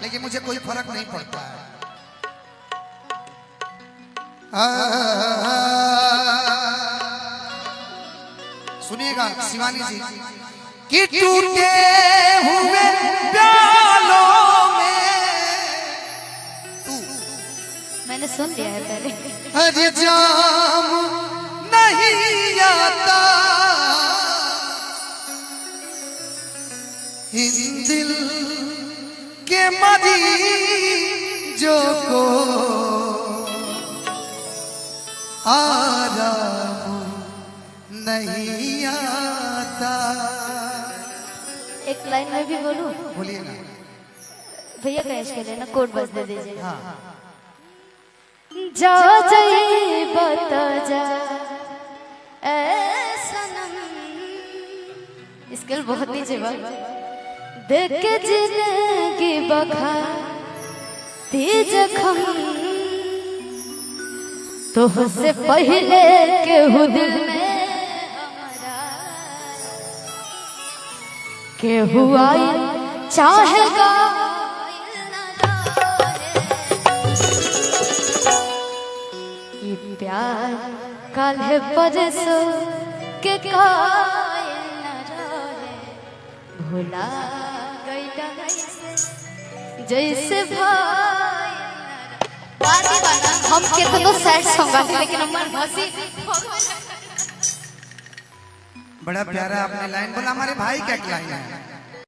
लेकिन मुझे कोई फर्क नहीं पड़ता है। सुनिएगा शिवानी जी कि टूटे हुए प्यालों में तू, मैंने सुन लिया है पहले। हर जाम नहीं आता इन दिल के मरीजों को आराम नहीं आता। एक लाइन में भी बोलूं? बोलिए ना भैया कैश के लिए ना कोड बस दे दीजिए। हाँ जा जाइए बता जा ऐ सनम, स्केल बहुत नीचे बा। देख के जिंदगी बखा दी जखम, तो उससे पहले के दिल में हमारा के हुआ चाहेगा ये प्यार कल है परसों के कायल न रहे, भुला गई जैसे भाई हम कितना सैड सॉन्ग गाते लेकिन हमार हंसी। बड़ा प्यारा आपने लाइन बोला। हमारे भाई क्या लाइन है?